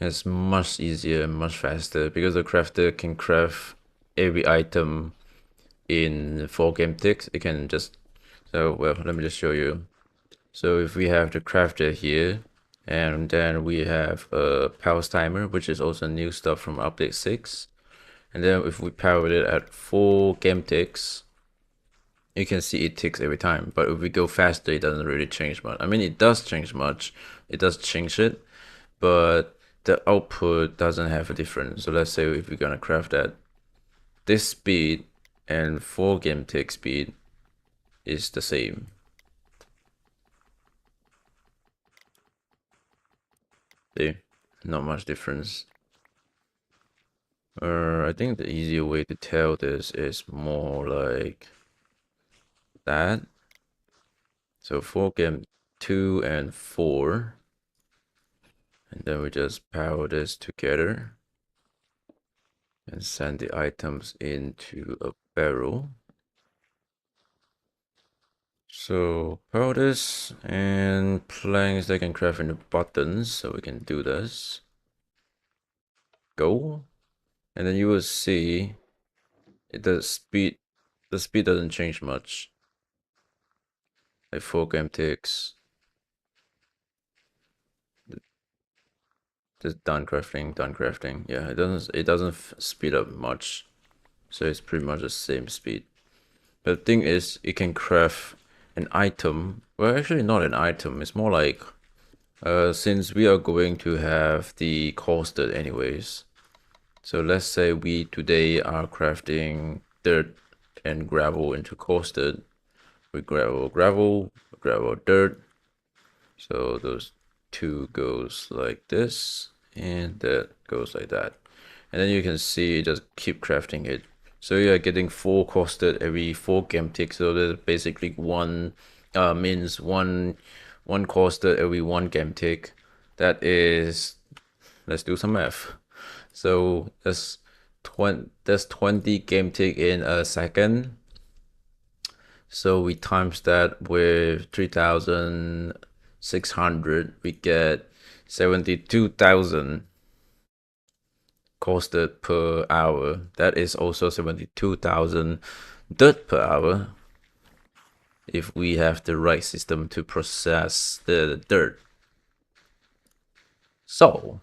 It's much easier and much faster because the crafter can craft every item in 4 game ticks. It can just well, let me just show you. So if we have the crafter here, and then we have a pulse timer, which is also new stuff from update 6. And then if we power it at 4 game ticks, you can see it ticks every time. But if we go faster, it doesn't really change much. I mean, it does change much. It does change it, but the output doesn't have a difference. So let's say if we're gonna craft that, this speed and 4 game tick speed is the same. See, not much difference. I think the easier way to tell this is more like that. So 4 game 2 and 4, and then we just power this together and send the items into a barrel. So power this and planks that can craft into buttons, so we can do this. Go, and then you will see the speed doesn't change much. Like 4 game ticks. Just done crafting. Yeah, it doesn't speed up much, so it's pretty much the same speed. But the thing is, it can craft an item. Well, actually, not an item. It's more like, since we are going to have the costed anyways. So let's say we today are crafting dirt and gravel into costed. We gravel, dirt. So those two goes like this, and that goes like that. And then you can see just keep crafting it. So you're getting 4 costed every 4 game ticks. So there's basically means one costed every 1 game tick. That is, let's do some math. So that's 20 game tick in a second. So we times that with 3,600, we get 72,000 costed per hour. That is also 72,000 dirt per hour if we have the right system to process the dirt. So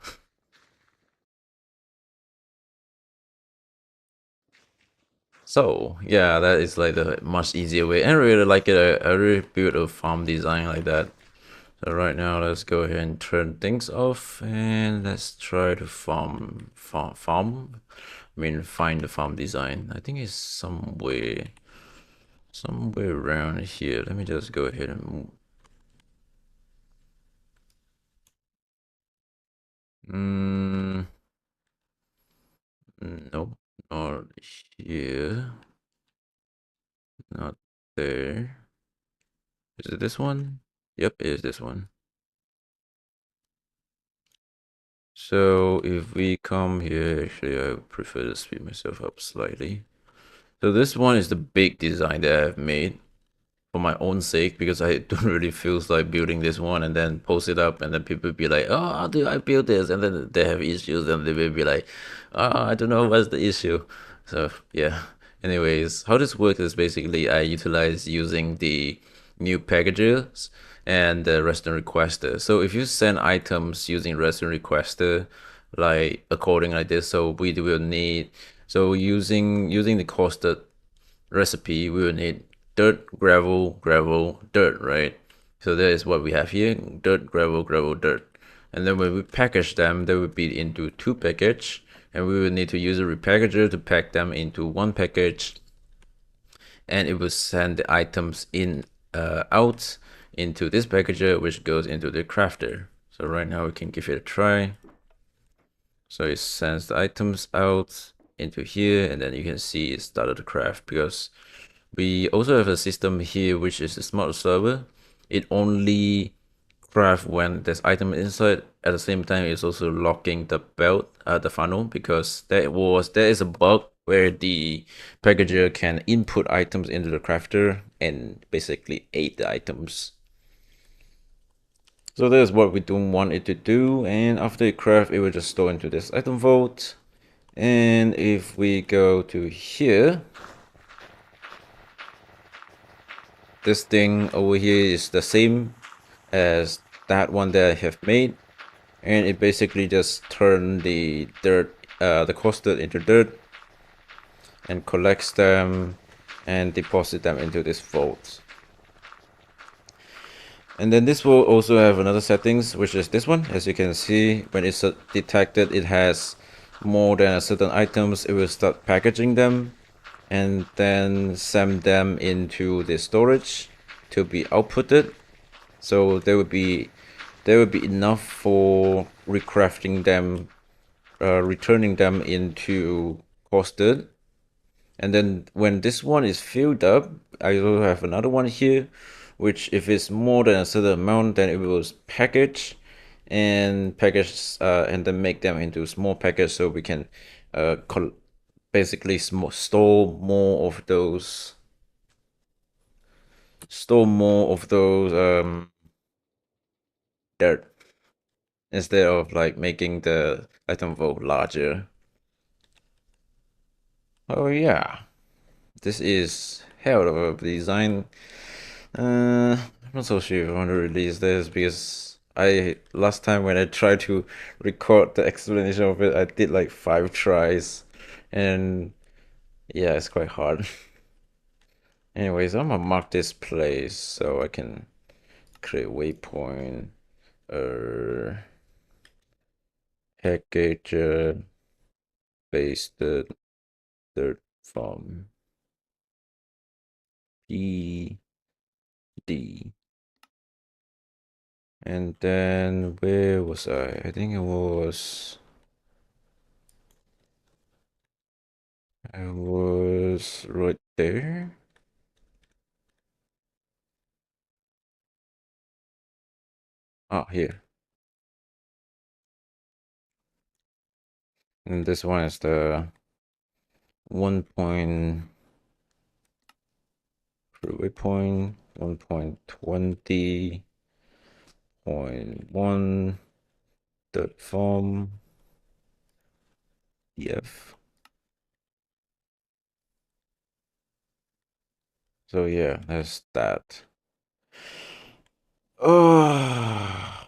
yeah, that is like the much easier way, and I really like it. I really built a farm design like that. So right now, let's go ahead and turn things off, and let's try to farm. I mean, find the farm design. I think it's somewhere around here. Let me just go ahead and move. Nope, not here. Not there. Is it this one? Yep, it is this one. So if we come here, actually, I prefer to speed myself up slightly. So this one is the big design that I've made for my own sake, because I don't really feel like building this one and then post it up, and then people be like, oh, how do I build this? And then they have issues, and they will be like, oh, I don't know what's the issue. So yeah. Anyways, how this works is basically I utilize using the new packages and the restaurant requester. So if you send items using restaurant requester, like according like this, so we will need, so using the costed recipe, we will need dirt, gravel, dirt, right? So that is what we have here: dirt, gravel, dirt. And then when we package them, they will be into 2 package, and we will need to use a repackager to pack them into 1 package, and it will send the items in out into this packager, which goes into the crafter. So right now we can give it a try. So it sends the items out into here, and then you can see it started to craft, because we also have a system here which is a smart server. It only craft when there's item inside. At the same time, it's also locking the belt, the funnel, because there is a bug where the packager can input items into the crafter and basically aid the items. So that's what we don't want it to do, and after it craft, it will just store into this item vault. And if we go to here, this thing over here is the same as that one that I have made, and it basically just turns the dirt, the coarse dirt, into dirt, and collects them and deposit them into this vault. And then this will also have another settings, which is this one. As you can see, when it's detected it has more than a certain items, it will start packaging them and then send them into the storage to be outputted. So there will be enough for recrafting them, returning them into costed. And then when this one is filled up, I will have another one here, which if it's more than a certain amount, then it will package and then make them into small packets so we can uh, basically store more of those dirt instead of like making the item vault larger. Oh yeah, this is hell of a design. I'm not so sure if I want to release this because I last time when I tried to record the explanation of it, I did like 5 tries, and yeah, it's quite hard. Anyways, I'm gonna mark this place so I can create waypoint. Uh, package pasted third from PD. And then where was I? I think I was right there. Ah, here. And this one is the 1 waypoint 1.20.1 dot form df. So yeah, that's that. Oh,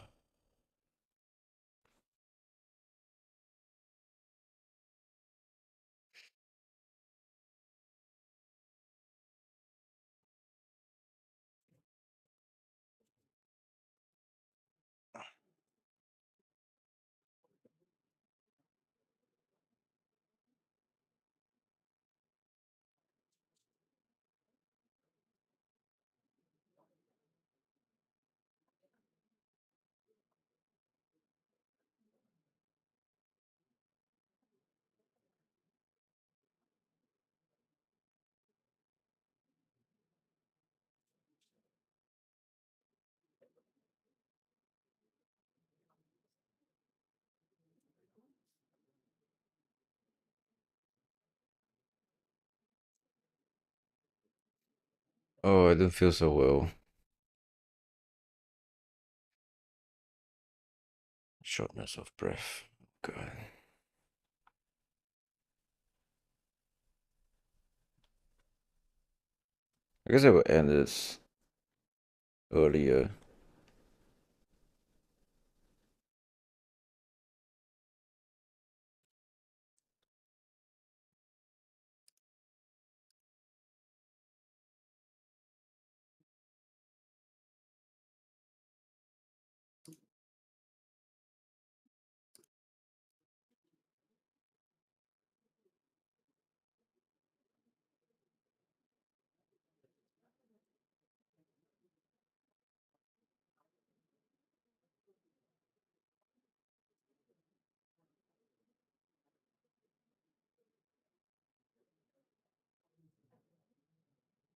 oh, I don't feel so well. Shortness of breath. God. I guess I will end this earlier.